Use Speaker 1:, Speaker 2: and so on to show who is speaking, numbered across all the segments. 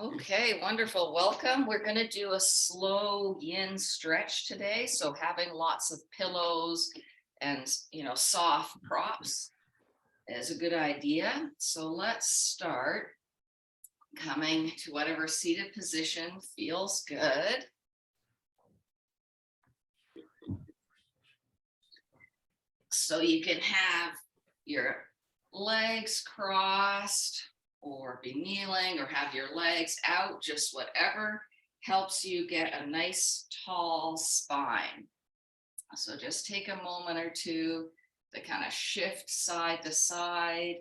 Speaker 1: Okay, wonderful. Welcome. We're going to do a slow yin stretch today. So having lots of pillows and, soft props is a good idea. So let's start coming to whatever seated position feels good. So you can have your legs crossed or be kneeling or have your legs out, just whatever helps you get a nice tall spine. So just take a moment or two to kind of shift side to side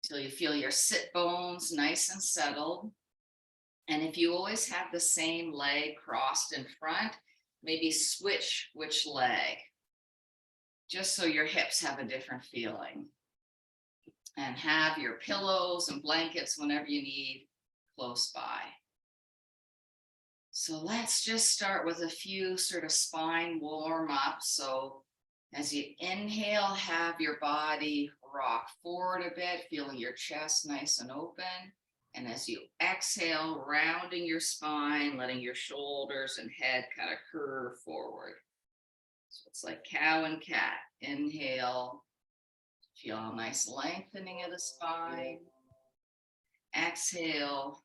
Speaker 1: till you feel your sit bones nice and settled. And if you always have the same leg crossed in front, maybe switch which leg, just so your hips have a different feeling. And have your pillows and blankets whenever you need close by. So let's just start with a few sort of spine warm-ups. So as you inhale, have your body rock forward a bit, feeling your chest nice and open. And as you exhale, rounding your spine, letting your shoulders and head kind of curve forward. So it's like cow and cat. Inhale, feel a nice lengthening of the spine. Exhale,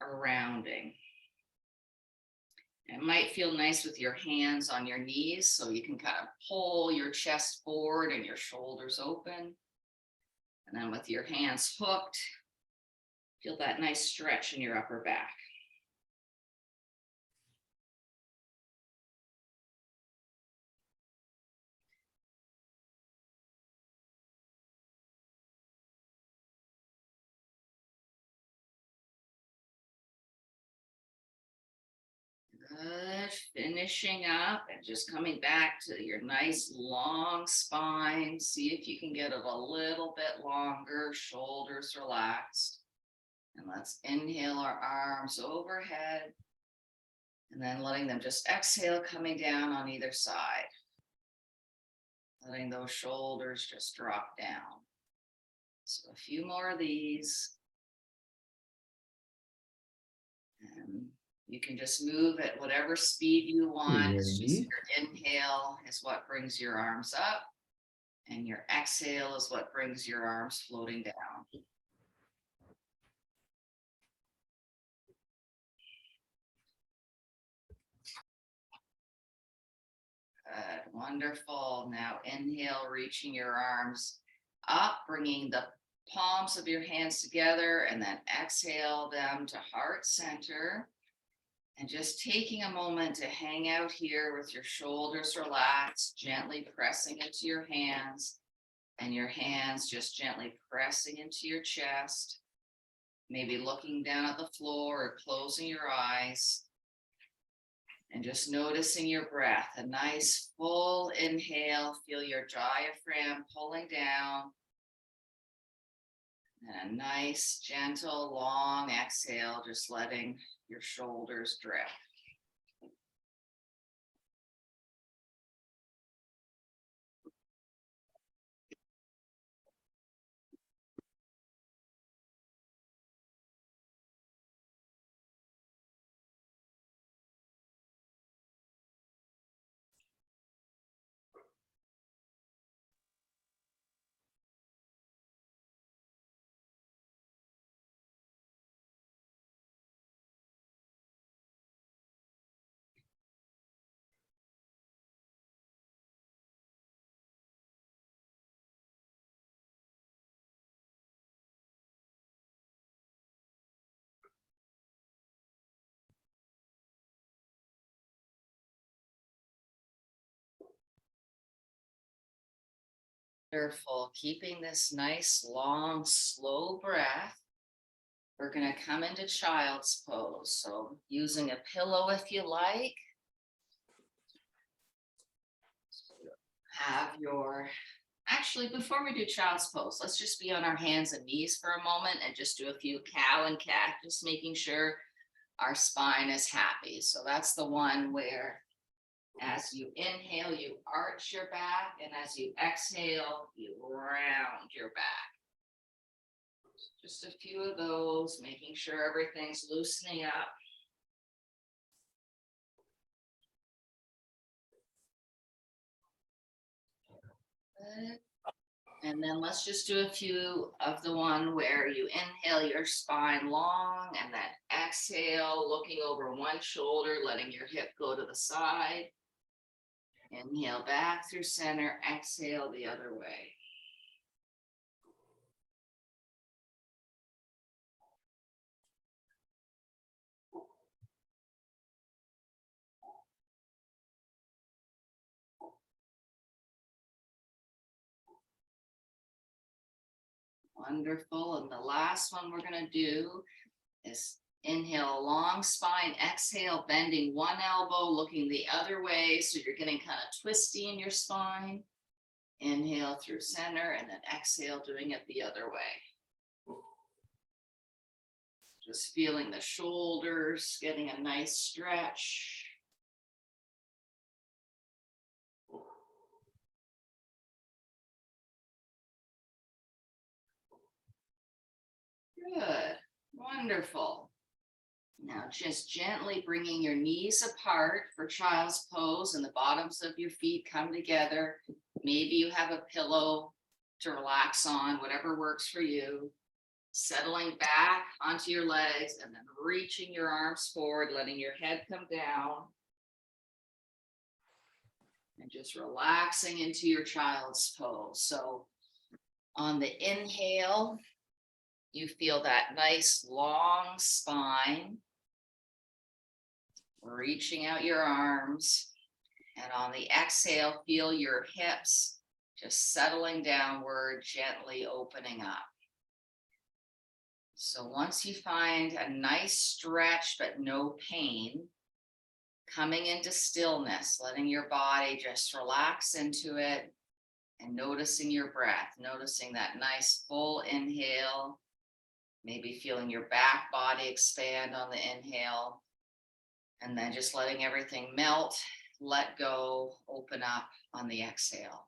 Speaker 1: a rounding. It might feel nice with your hands on your knees, so you can kind of pull your chest forward and your shoulders open. And then with your hands hooked, feel that nice stretch in your upper back. Good. Finishing up and just coming back to your nice long spine. See if you can get it a little bit longer, shoulders relaxed. And let's inhale our arms overhead and then letting them just exhale, coming down on either side. Letting those shoulders just drop down. So a few more of these. And you can just move at whatever speed you want. It's just your inhale is what brings your arms up, and your exhale is what brings your arms floating down. Good, wonderful. Now inhale, reaching your arms up, bringing the palms of your hands together, and then exhale them to heart center. And just taking a moment to hang out here with your shoulders relaxed, gently pressing into your hands, and your hands just gently pressing into your chest. Maybe looking down at the floor or closing your eyes. And just noticing your breath. A nice full inhale, feel your diaphragm pulling down. And a nice, gentle, long exhale, just letting your shoulders drift. Wonderful. Keeping this nice, long, slow breath. We're going to come into child's pose. So using a pillow if you like. Have your, actually, before we do child's pose, let's just be on our hands and knees for a moment and just do a few cow and cat, just making sure our spine is happy. So that's the one where as you inhale, you arch your back, and as you exhale, you round your back. Just a few of those, making sure everything's loosening up. Good. And then let's just do a few of the one where you inhale your spine long and then exhale, looking over one shoulder, letting your hip go to the side. Inhale back through center, exhale the other way. Wonderful. And the last one we're going to do is inhale, long spine, exhale, bending one elbow, looking the other way. So you're getting kind of twisty in your spine. Inhale through center and then exhale, doing it the other way. Just feeling the shoulders, getting a nice stretch. Good, wonderful. Now just gently bringing your knees apart for child's pose and the bottoms of your feet come together. Maybe you have a pillow to relax on, whatever works for you. Settling back onto your legs and then reaching your arms forward, letting your head come down. And just relaxing into your child's pose. So on the inhale, you feel that nice long spine, reaching out your arms. And on the exhale, feel your hips just settling downward, gently opening up. So once you find a nice stretch, but no pain, coming into stillness, letting your body just relax into it and noticing your breath, noticing that nice full inhale, maybe feeling your back body expand on the inhale, and then just letting everything melt, let go, open up on the exhale.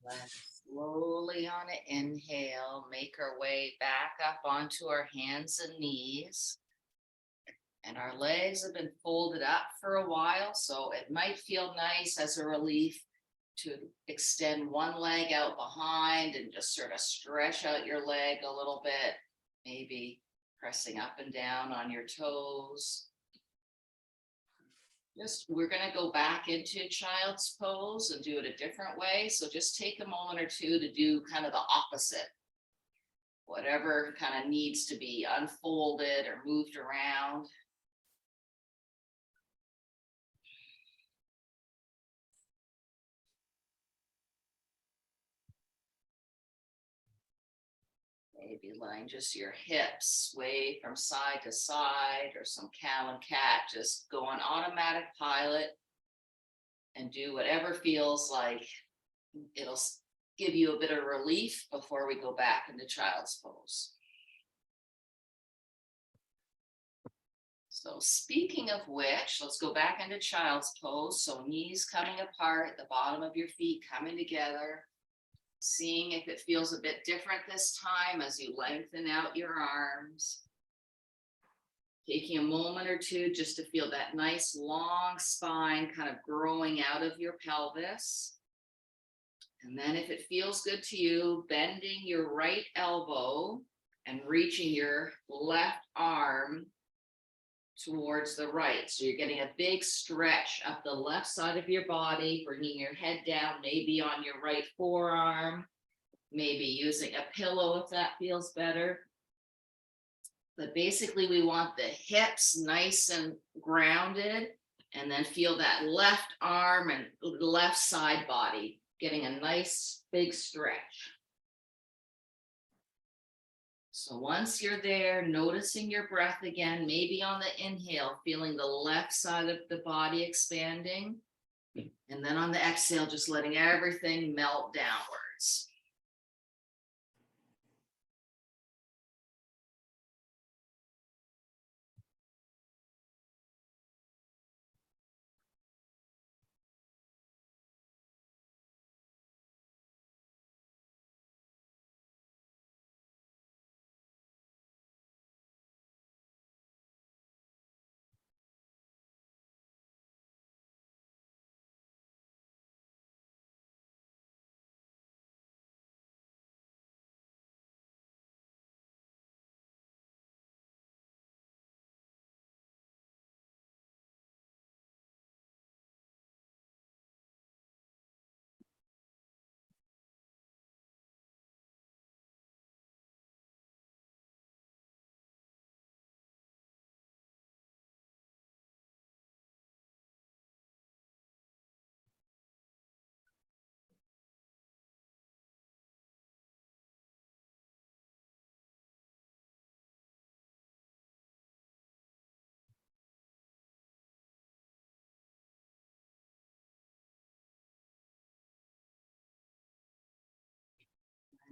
Speaker 1: Let's slowly on an inhale, make our way back up onto our hands and knees. And our legs have been folded up for a while, so it might feel nice as a relief to extend one leg out behind and just sort of stretch out your leg a little bit, maybe pressing up and down on your toes. We're gonna go back into child's pose and do it a different way. So just take a moment or two to do kind of the opposite. Whatever kind of needs to be unfolded or moved around. Maybe letting just your hips sway from side to side, or some cow and cat, just go on automatic pilot and do whatever feels like it'll give you a bit of relief before we go back into child's pose. So speaking of which, let's go back into child's pose. So knees coming apart, the bottom of your feet coming together. Seeing if it feels a bit different this time as you lengthen out your arms. Taking a moment or two just to feel that nice long spine kind of growing out of your pelvis. And then if it feels good to you, bending your right elbow and reaching your left arm towards the right. So you're getting a big stretch up the left side of your body, bringing your head down, maybe on your right forearm, maybe using a pillow if that feels better. But basically we want the hips nice and grounded, and then feel that left arm and left side body getting a nice big stretch. So once you're there, noticing your breath again, maybe on the inhale, feeling the left side of the body expanding. And then on the exhale, just letting everything melt downwards.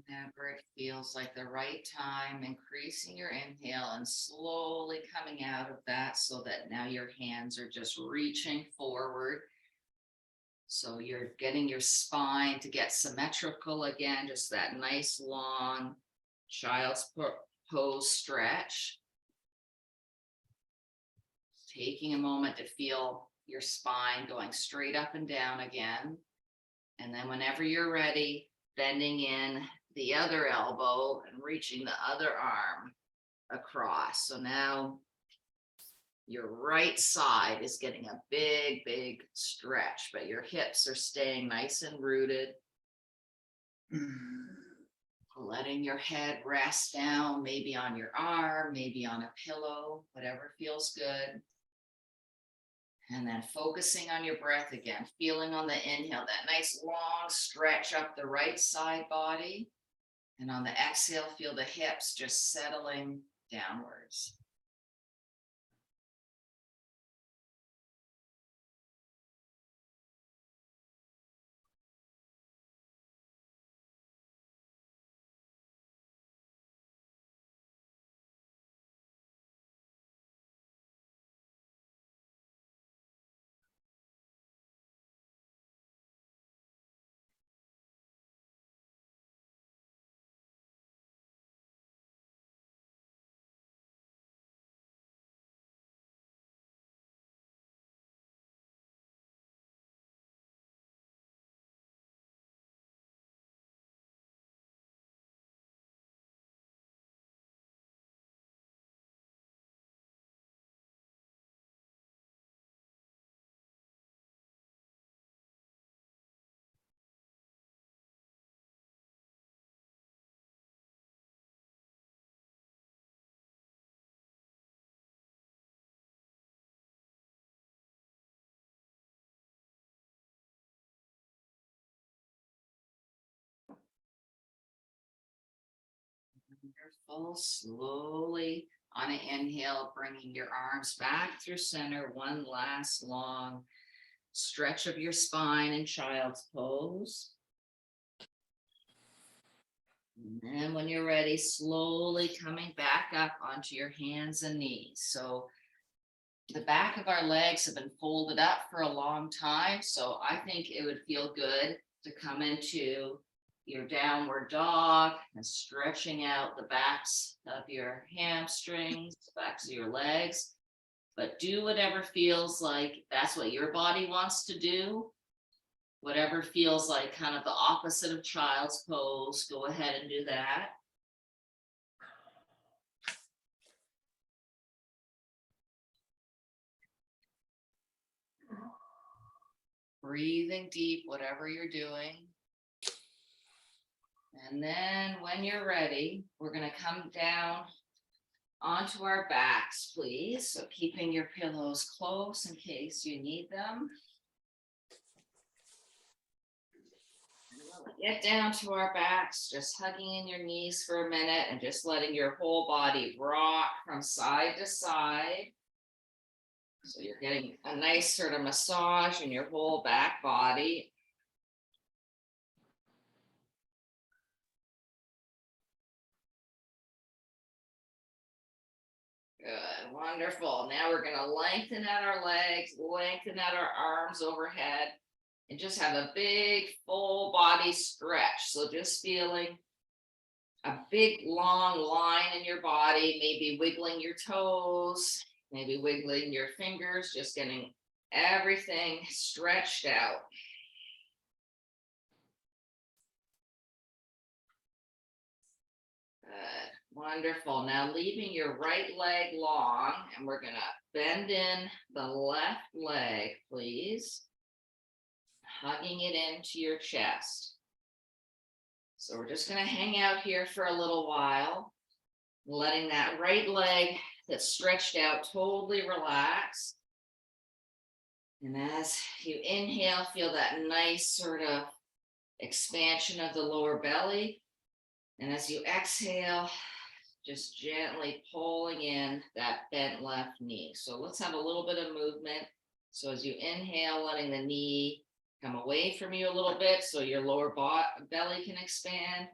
Speaker 1: Whenever it feels like the right time, increasing your inhale and slowly coming out of that, so that now your hands are just reaching forward. So you're getting your spine to get symmetrical again, just that nice long child's pose stretch. Taking a moment to feel your spine going straight up and down again. And then whenever you're ready, bending in the other elbow and reaching the other arm across. So now your right side is getting a big, big stretch, but your hips are staying nice and rooted. Letting your head rest down, maybe on your arm, maybe on a pillow, whatever feels good. And then focusing on your breath again, feeling on the inhale, that nice long stretch up the right side body. And on the exhale, feel the hips just settling downwards. Wonderful. Slowly on an inhale, bringing your arms back through center. One last long stretch of your spine in child's pose. And then when you're ready, slowly coming back up onto your hands and knees. So the back of our legs have been folded up for a long time. So I think it would feel good to come into your downward dog and stretching out the backs of your hamstrings, the backs of your legs. But do whatever feels like that's what your body wants to do. Whatever feels like kind of the opposite of child's pose, go ahead and do that. Breathing deep, whatever you're doing. And then when you're ready, we're going to come down onto our backs, please. So keeping your pillows close in case you need them. Get down to our backs, just hugging in your knees for a minute and just letting your whole body rock from side to side. So you're getting a nice sort of massage in your whole back body. Good, wonderful. Now we're going to lengthen out our legs, lengthen out our arms overhead, and just have a big full body stretch. So just feeling a big long line in your body, maybe wiggling your toes, maybe wiggling your fingers, just getting everything stretched out. Good. Wonderful. Now leaving your right leg long, and we're going to bend in the left leg, please. Hugging it into your chest. So we're just going to hang out here for a little while, letting that right leg that's stretched out totally relax. And as you inhale, feel that nice sort of expansion of the lower belly. And as you exhale, just gently pulling in that bent left knee. So let's have a little bit of movement. So as you inhale, letting the knee come away from you a little bit so your lower belly can expand.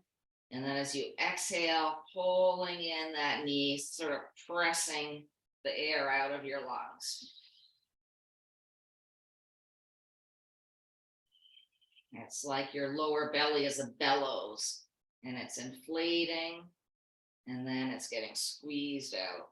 Speaker 1: And then as you exhale, pulling in that knee, sort of pressing the air out of your lungs. It's like your lower belly is a bellows and it's inflating and then it's getting squeezed out.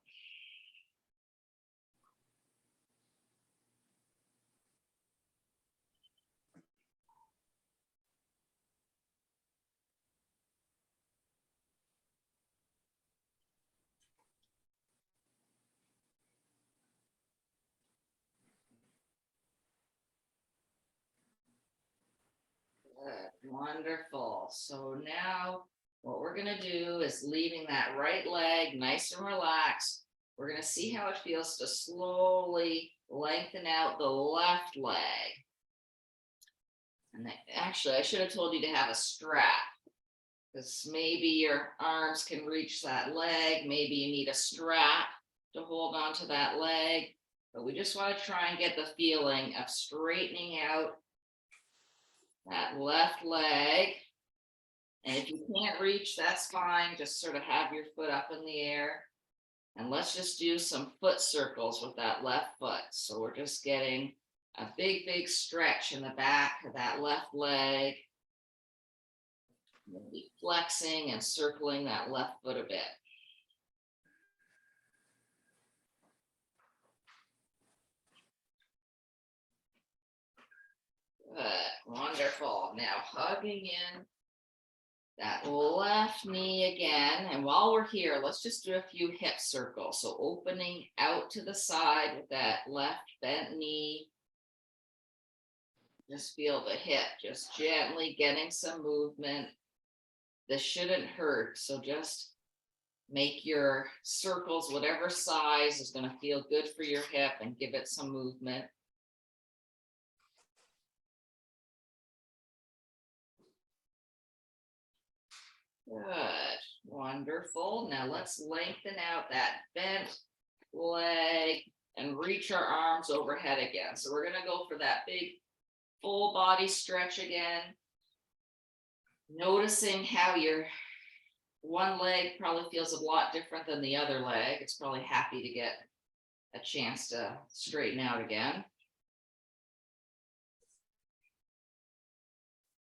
Speaker 1: Good. Wonderful. So now what we're going to do is leaving that right leg nice and relaxed. We're going to see how it feels to slowly lengthen out the left leg. And then, actually, I should have told you to have a strap, because maybe your arms can reach that leg. Maybe you need a strap to hold on to that leg. But we just want to try and get the feeling of straightening out that left leg. And if you can't reach, that's fine. Just sort of have your foot up in the air. And let's just do some foot circles with that left foot. So we're just getting a big, big stretch in the back of that left leg. Maybe flexing and circling that left foot a bit. Good. Wonderful. Now hugging in that left knee again. And while we're here, let's just do a few hip circles. So opening out to the side with that left bent knee. Just feel the hip, just gently getting some movement. This shouldn't hurt. So just make your circles whatever size is going to feel good for your hip and give it some movement. Good. Wonderful. Now let's lengthen out that bent leg and reach our arms overhead again. So we're going to go for that big full body stretch again. Noticing how your one leg probably feels a lot different than the other leg. It's probably happy to get a chance to straighten out again.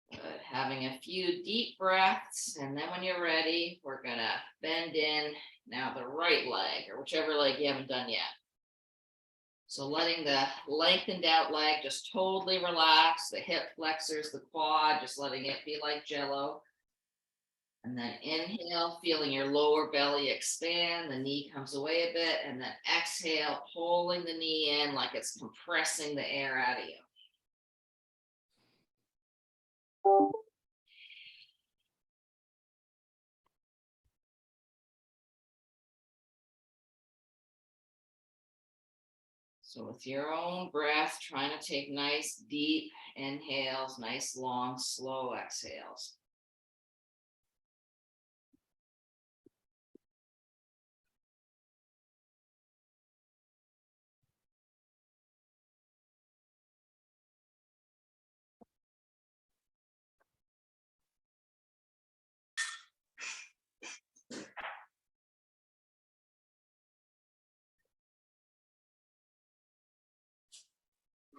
Speaker 1: Good. Having a few deep breaths, and then when you're ready, we're gonna bend in now the right leg, or whichever leg you haven't done yet. So letting the lengthened out leg just totally relax, the hip flexors, the quad, just letting it be like jello. And then inhale, feeling your lower belly expand, the knee comes away a bit, and then exhale, pulling the knee in like it's compressing the air out of you. So with your own breath, trying to take nice deep inhales, nice long, slow exhales.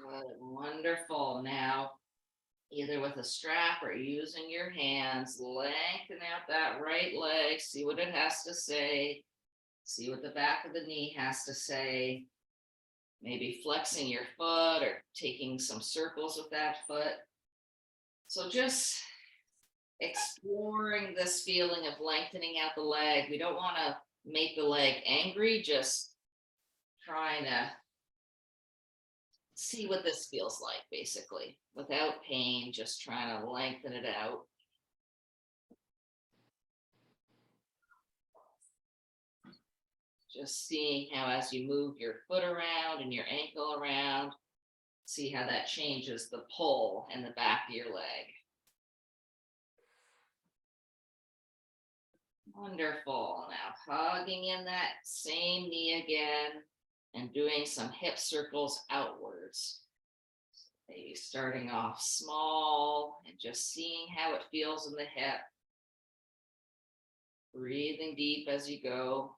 Speaker 1: Good, wonderful. Now, either with a strap or using your hands, lengthen out that right leg, see what it has to say, see what the back of the knee has to say, maybe flexing your foot or taking some circles with that foot. So just exploring this feeling of lengthening out the leg. We don't want to make the leg angry, just trying to see what this feels like, basically, without pain, just trying to lengthen it out. Just seeing how as you move your foot around and your ankle around, see how that changes the pull in the back of your leg. Wonderful. Now hugging in that same knee again and doing some hip circles outwards. Maybe starting off small and just seeing how it feels in the hip. Breathing deep as you go.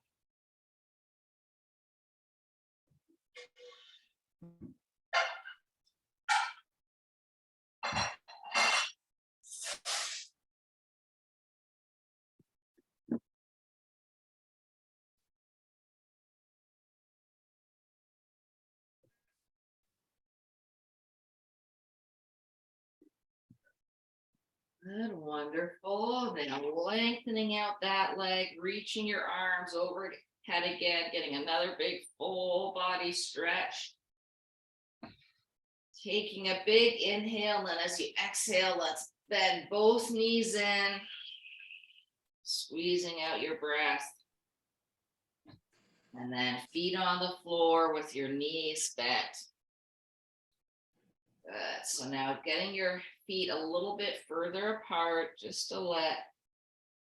Speaker 1: Good, wonderful. Now lengthening out that leg, reaching your arms overhead again, getting another big full body stretch. Taking a big inhale, and then as you exhale, let's bend both knees in, squeezing out your breath. And then feet on the floor with your knees bent. Good. So now getting your feet a little bit further apart, just to let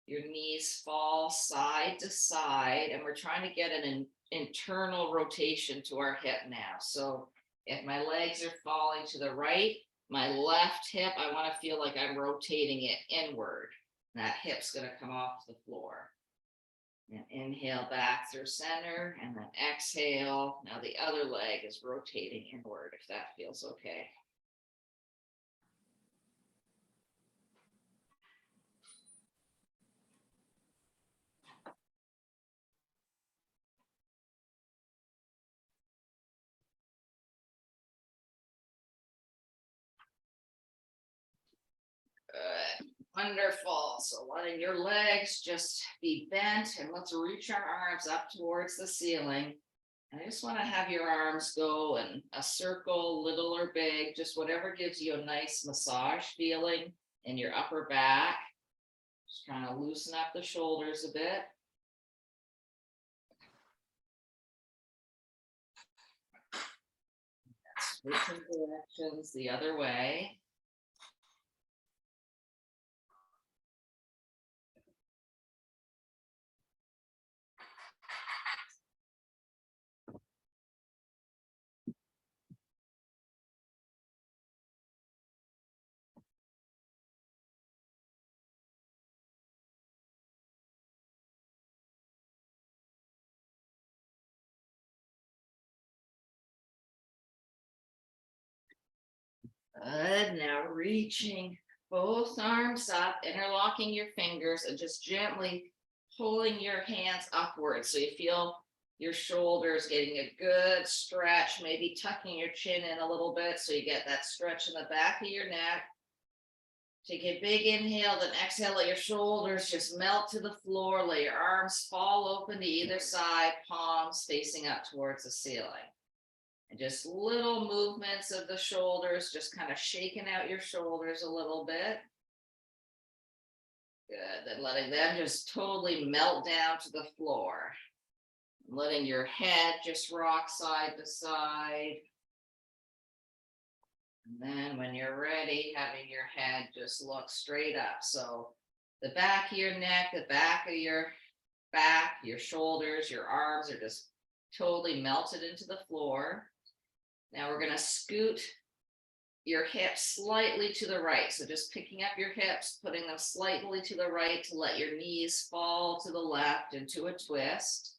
Speaker 1: your knees fall side to side. And we're trying to get an internal rotation to our hip now. So if my legs are falling to the right, my left hip, I want to feel like I'm rotating it inward. That hip's going to come off the floor. And inhale back through center, and then exhale. Now the other leg is rotating inward, if that feels okay. Good. Wonderful. So letting your legs just be bent, and let's reach our arms up towards the ceiling. I just want to have your arms go in a circle, little or big, just whatever gives you a nice massage feeling in your upper back. Just trying to loosen up the shoulders a bit. Switching directions the other way. Good. Now reaching both arms up, interlocking your fingers, and just gently pulling your hands upwards. So you feel your shoulders getting a good stretch, maybe tucking your chin in a little bit so you get that stretch in the back of your neck. Take a big inhale, then exhale, let your shoulders just melt to the floor. Let your arms fall open to either side, palms facing up towards the ceiling. And just little movements of the shoulders, just kind of shaking out your shoulders a little bit. Good. Then letting them just totally melt down to the floor. Letting your head just rock side to side. And then when you're ready, having your head just look straight up. So the back of your neck, the back of your back, your shoulders, your arms are just totally melted into the floor. Now we're going to scoot your hips slightly to the right. So just picking up your hips, putting them slightly to the right to let your knees fall to the left into a twist.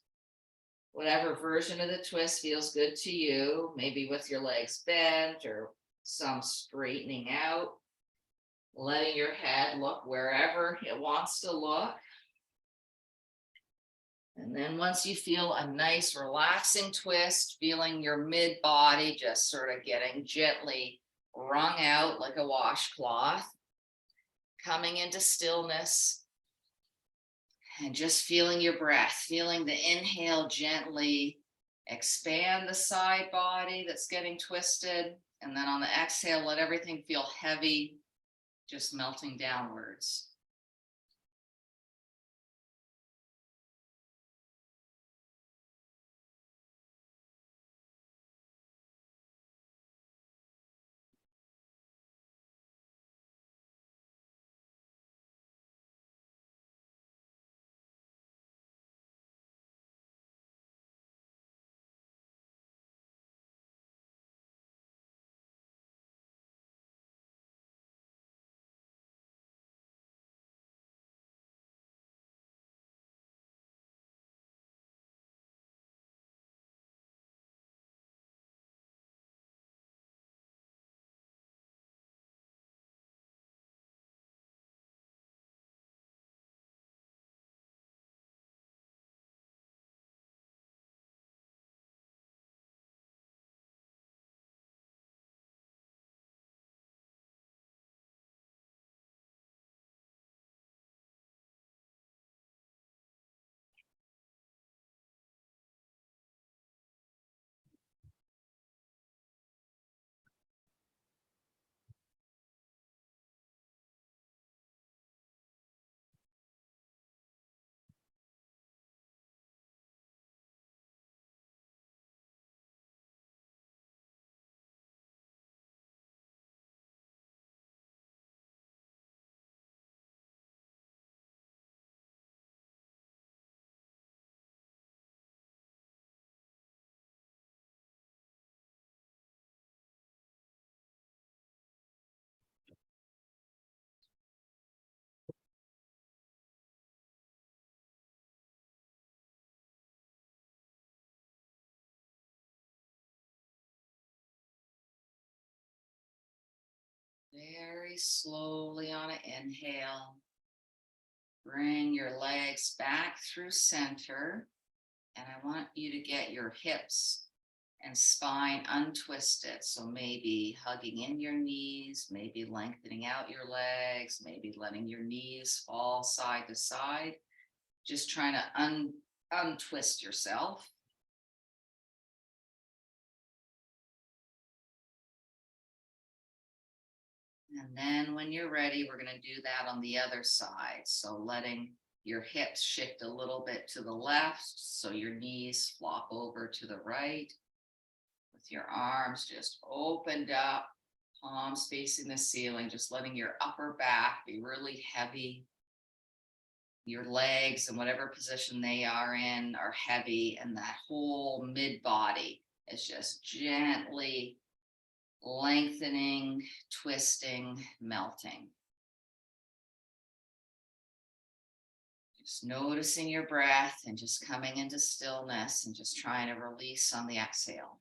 Speaker 1: Whatever version of the twist feels good to you, maybe with your legs bent or some straightening out. Letting your head look wherever it wants to look. And then once you feel a nice relaxing twist, feeling your mid body just sort of getting gently wrung out like a washcloth, coming into stillness and just feeling your breath, feeling the inhale gently expand the side body that's getting twisted. And then on the exhale, let everything feel heavy, just melting downwards. Very slowly on an inhale, bring your legs back through center. And I want you to get your hips and spine untwisted. So maybe hugging in your knees, maybe lengthening out your legs, maybe letting your knees fall side to side. Just trying to untwist yourself. And then when you're ready, we're going to do that on the other side. So letting your hips shift a little bit to the left, so your knees flop over to the right, with your arms just opened up, palms facing the ceiling, just letting your upper back be really heavy. your legs and whatever position they are in are heavy, and that whole mid body is just gently lengthening, twisting, melting. Just noticing your breath and just coming into stillness and just trying to release on the exhale.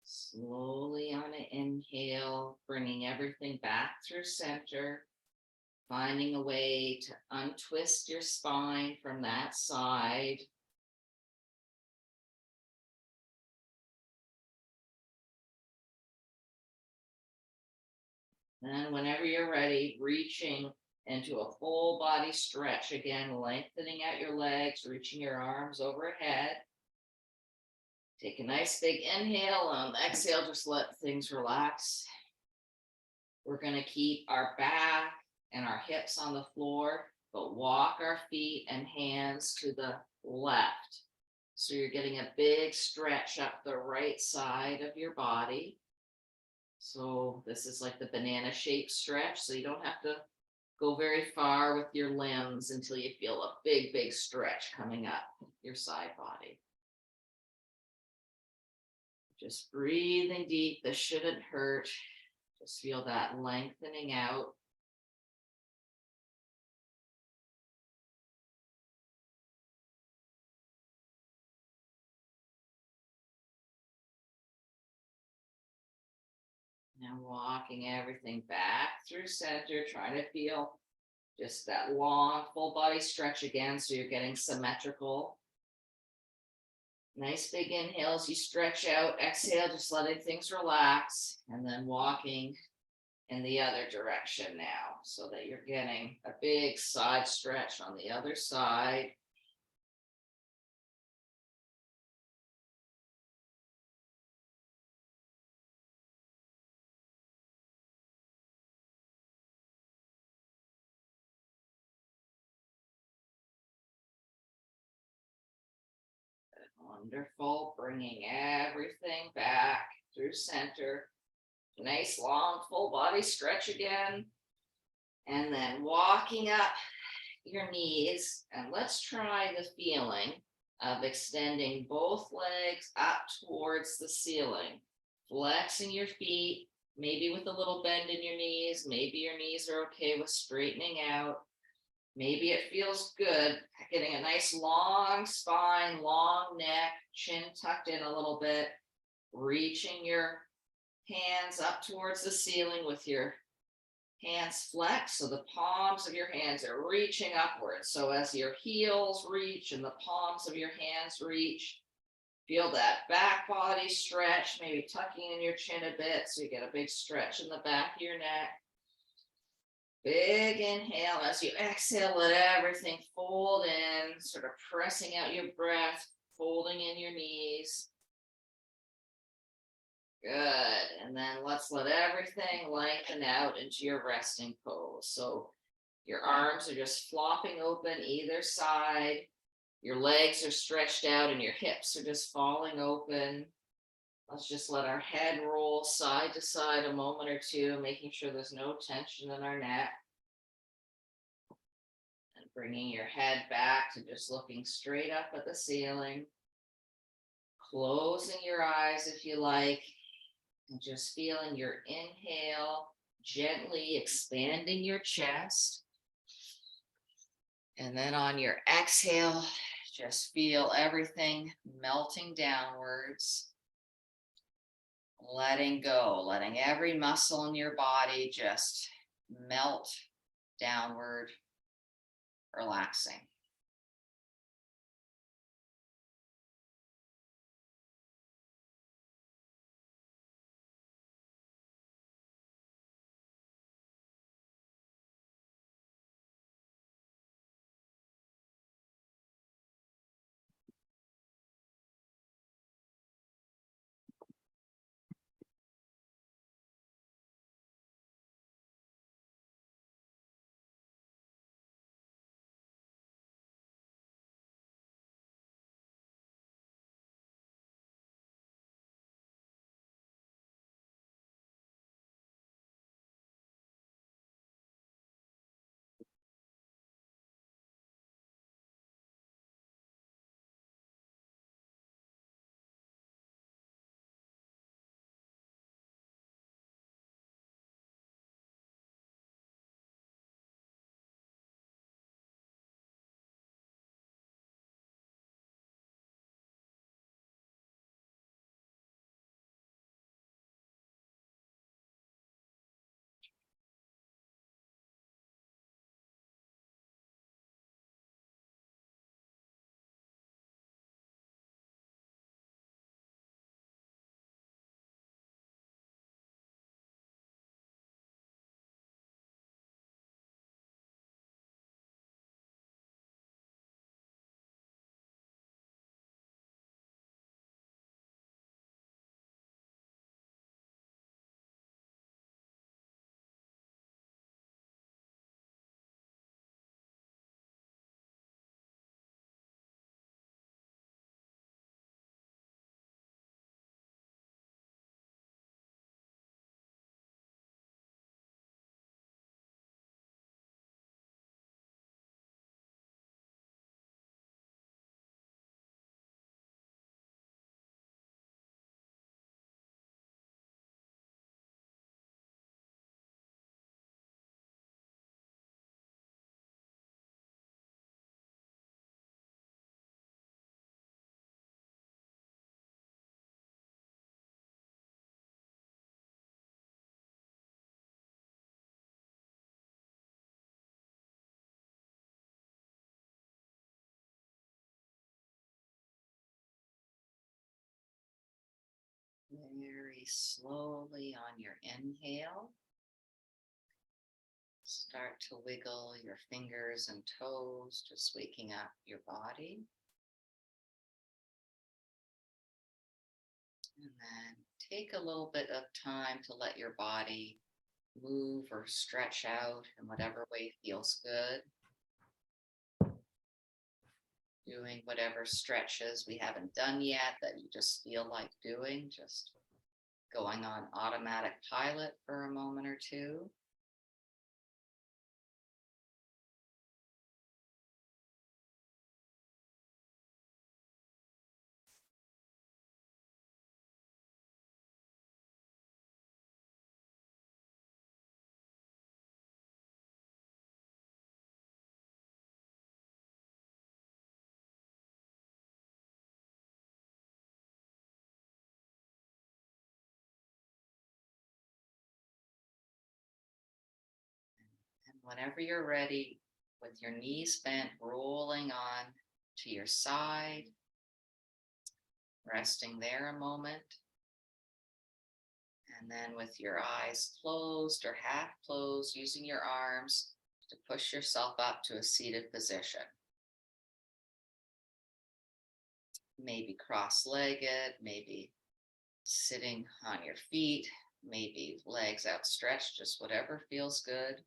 Speaker 1: Slowly on an inhale, bringing everything back through center, finding a way to untwist your spine from that side. Then whenever you're ready, reaching into a full body stretch again, lengthening out your legs, reaching your arms overhead. Take a nice big inhale. On the exhale, just let things relax. We're going to keep our back and our hips on the floor, but walk our feet and hands to the left. So you're getting a big stretch up the right side of your body. So this is like the banana shaped stretch. So you don't have to go very far with your limbs until you feel a big, big stretch coming up your side body. Just breathing deep. This shouldn't hurt. Just feel that lengthening out. Now walking everything back through center, trying to feel just that long full body stretch again, so you're getting symmetrical. Nice big inhales, you stretch out, exhale, just letting things relax, and then walking in the other direction now, so that you're getting a big side stretch on the other side. Wonderful, bringing everything back through center. Nice long full body stretch again. And then walking up your knees, and let's try the feeling of extending both legs up towards the ceiling, flexing your feet, maybe with a little bend in your knees. Maybe your knees are okay with straightening out. Maybe it feels good getting a nice long spine, long neck, chin tucked in a little bit, reaching your hands up towards the ceiling with your hands flexed, so the palms of your hands are reaching upwards. So as your heels reach and the palms of your hands reach, feel that back body stretch, maybe tucking in your chin a bit so you get a big stretch in the back of your neck. Big inhale. As you exhale, let everything fold in, sort of pressing out your breath, folding in your knees. Good. And then let's let everything lengthen out into your resting pose. So your arms are just flopping open either side. Your legs are stretched out and your hips are just falling open. Let's just let our head roll side to side a moment or two, making sure there's no tension in our neck. And bringing your head back to just looking straight up at the ceiling. Closing your eyes if you like, and just feeling your inhale, gently expanding your chest. And then on your exhale, just feel everything melting downwards. Letting go, letting every muscle in your body just melt downward, relaxing. Very slowly on your inhale, start to wiggle your fingers and toes, just waking up your body. And then take a little bit of time to let your body move or stretch out in whatever way feels good. Doing whatever stretches we haven't done yet that you just feel like doing, just going on automatic pilot for a moment or two. And whenever you're ready, with your knees bent, rolling on to your side, resting there a moment. And then with your eyes closed or half closed, using your arms to push yourself up to a seated position. Maybe cross-legged, maybe Sitting on your feet, maybe legs outstretched, just whatever feels good.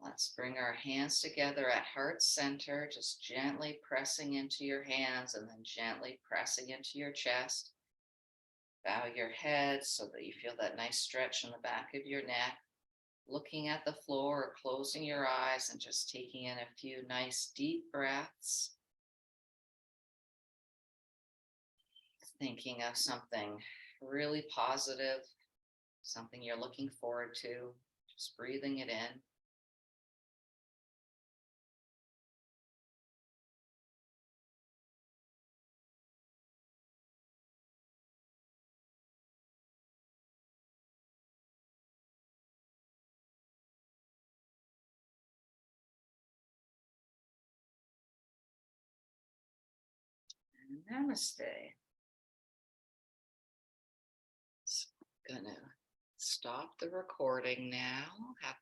Speaker 1: Let's bring our hands together at heart center, just gently pressing into your hands and then gently pressing into your chest. Bow your head so that you feel that nice stretch in the back of your neck. Looking at the floor or closing your eyes and just taking in a few nice deep breaths. Thinking of something really positive, something you're looking forward to, just breathing it in. Namaste. So I'm gonna stop the recording now. Have